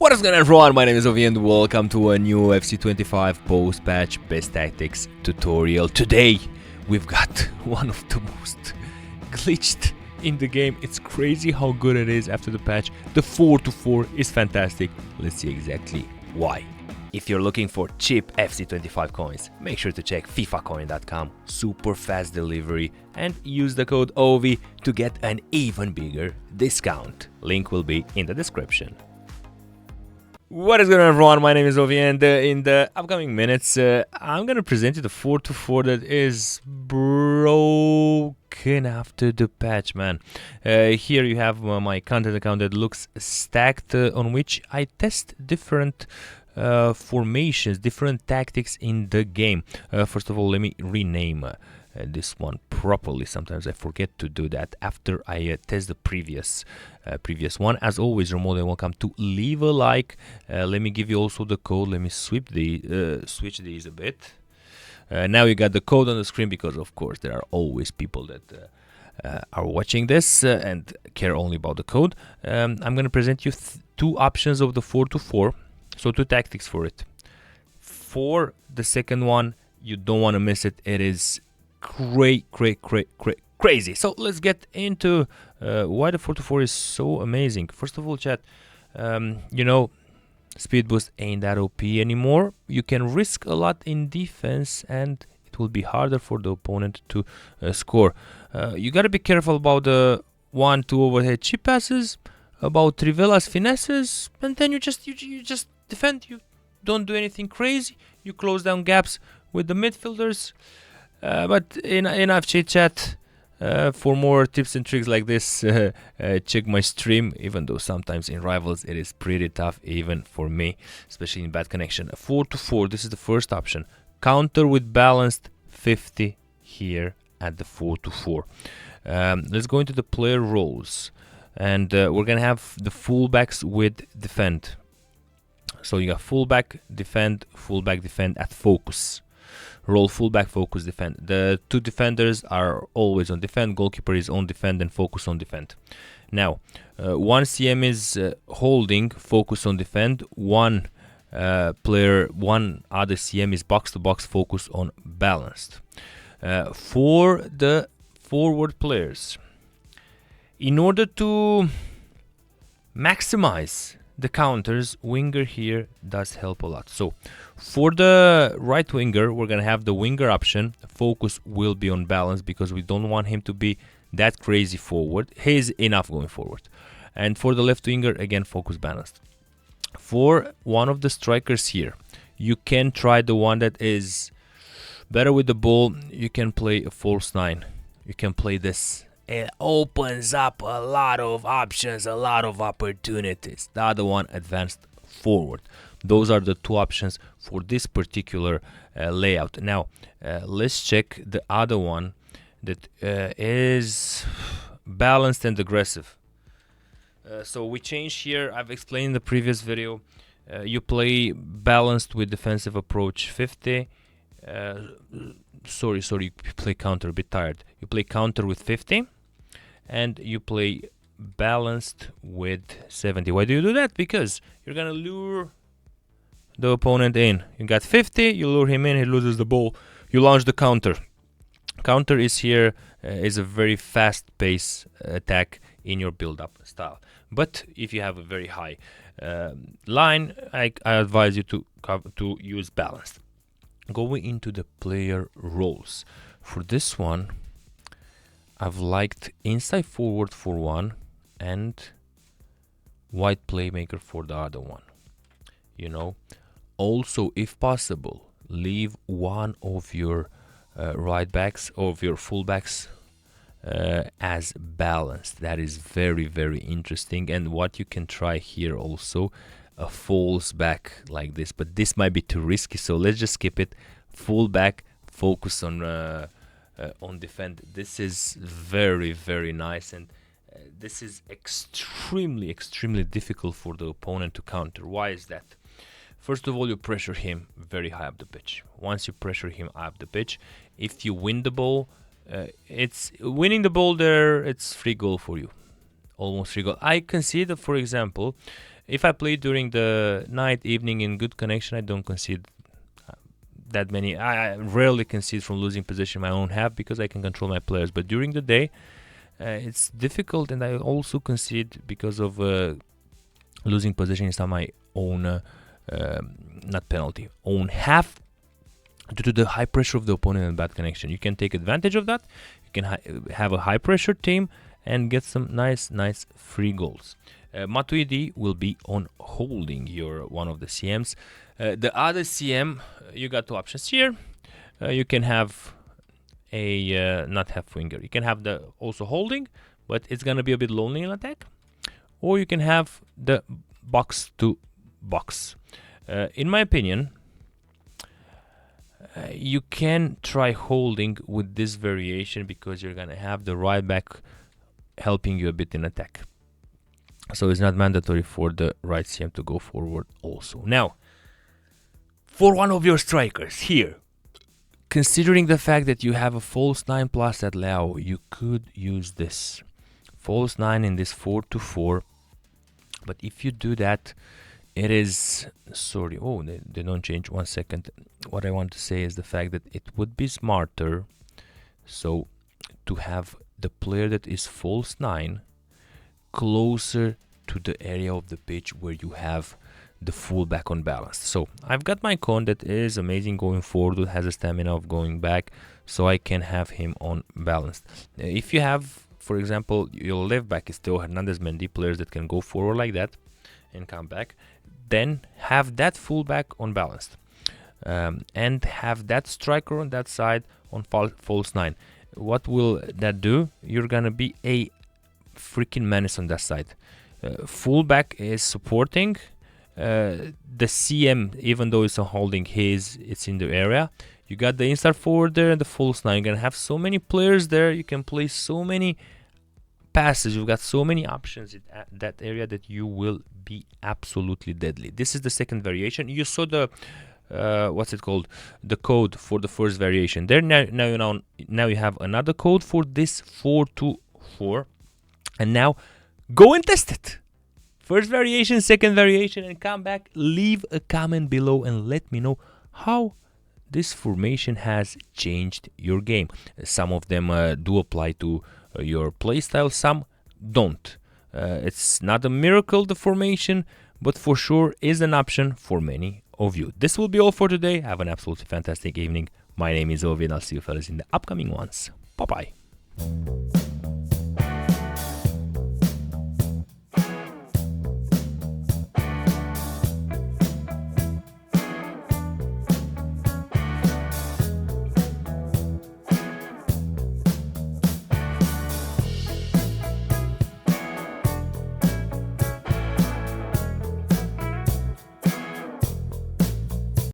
What is going on, everyone? My name is Ovi and welcome to a new FC25 post-patch best tactics tutorial. Today we've got one of the most glitched in the game. It's crazy how good it is after the patch. The 4-4 is fantastic. Let's see exactly why. If you're looking for cheap FC25 coins, make sure to check fifacoin.com, super fast delivery, and use the code OVI to get an even bigger discount. Link will be in the description. What is going on, everyone? My name is Ovi, and in the upcoming minutes I'm gonna present you the 4-4 that is broken after the patch, man. Here you have my content account that looks stacked, on which I test different formations, different tactics in the game. First of all, let me rename this one properly. Sometimes I forget to do that after I test the previous one. As always, you're more than welcome to leave a like. Let me give you also the code. Let me switch these a bit. Now you got the code on the screen because of course there are always people that are watching this and care only about the code. I'm gonna present you two options of the 4-4. So two tactics for it. For the second one, you don't want to miss it. It is crazy. So let's get into why the 4-4 is so amazing. First of all, chat, you know, speed boost ain't that OP anymore. You can risk a lot in defense and it will be harder for the opponent to score. You gotta be careful about the 1-2 overhead chip passes, about Trivella's finesses, and then you just defend. You don't do anything crazy. You close down gaps with the midfielders. But enough chit chat. For more tips and tricks like this, check my stream. Even though sometimes in rivals it is pretty tough, even for me, especially in bad connection. 4-4. This is the first option. Counter with balanced 50 here at the 4-4. Let's go into the player roles, and we're gonna have the fullbacks with defend. So you got fullback, defend at focus. Roll fullback, focus, defend. The two defenders are always on defend. Goalkeeper is on defend and focus on defend. Now, one CM is holding, focus on defend. One other CM is box to box, focus on balanced. For the forward players, in order to maximize the counters, winger here does help a lot. So for the right winger, we're gonna have the winger option. Focus will be on balance because we don't want him to be that crazy forward. He's enough going forward. And for the left winger, again, focus balanced. For one of the strikers here, you can try the one that is better with the ball. You can play a false 9. You can play this. It opens up a lot of options, a lot of opportunities. The other one, advanced forward. Those are the two options for this particular layout. Now, let's check the other one that is balanced and aggressive. So we change here. I've explained in the previous video. You play balanced with defensive approach 50. Sorry, you play counter, a bit tired. You play counter with 50. And you play balanced with 70. Why do you do that? Because you're gonna lure the opponent in. You got 50, you lure him in, he loses the ball, you launch the counter. Counter is here, is a very fast pace attack in your build-up style. But if you have a very high line, I advise you to use balanced. Going into the player roles. For this one, I've liked inside forward for one and wide playmaker for the other one. You know, also if possible, leave one of your right backs or of your fullbacks as balanced. That is very interesting. And what you can try here also, a false back like this, but this might be too risky, so let's just skip it. Fullback, focus on defend. This is very nice, and this is extremely difficult for the opponent to counter. Why is that? First of all, you pressure him very high up the pitch. Once you pressure him up the pitch, if you win the ball, it's winning the ball there, it's free goal for you. Almost free goal. I can see that, for example, If I play during the night, evening in good connection, I don't concede that many. I rarely concede from losing position in my own half because I can control my players. But during the day, it's difficult, and I also concede because of losing position inside my own, not penalty, own half, due to the high pressure of the opponent and bad connection. You can take advantage of that. You can have a high pressure team and get some nice free goals. Matuidi will be on holding. You're one of the CMs. The other CM, you got two options here. You can have a not half winger. You can have the also holding, but it's gonna be a bit lonely in attack. Or you can have the box to box. In my opinion, you can try holding with this variation because you're gonna have the right back helping you a bit in attack. So it's not mandatory for the right CM to go forward also. Now, for one of your strikers here, considering the fact that you have a false 9 plus at Leao, you could use this false 9 in this 4-4. But if you do that, it is, sorry, oh, they don't change. 1 second. What I want to say is the fact that it would be smarter so to have the player that is false 9 closer to the area of the pitch where you have the fullback on balance. So I've got my con that is amazing going forward, has a stamina of going back, so I can have him on balanced. If you have, for example, your left back is still Hernandez, Mendy, players that can go forward like that and come back, then have that fullback on balanced, and have that striker on that side on false 9. What will that do? You're gonna be a freaking menace on that side. Fullback is supporting the CM, even though it's a holding, it's in the area. You got the inside forward there and the false 9. You're gonna have so many players there. You can play so many passes. You've got so many options in that area that you will be absolutely deadly. This is the second variation. You saw the what's it called? The code for the first variation. There now you have another code for this 4-4, and now go and test it. First variation, second variation, and come back. Leave a comment below and let me know how this formation has changed your game. Some of them do apply to your playstyle, some don't. It's not a miracle, the formation, but for sure is an option for many of you. This will be all for today. Have an absolutely fantastic evening. My name is Ovi, and I'll see you fellas in the upcoming ones. Bye bye.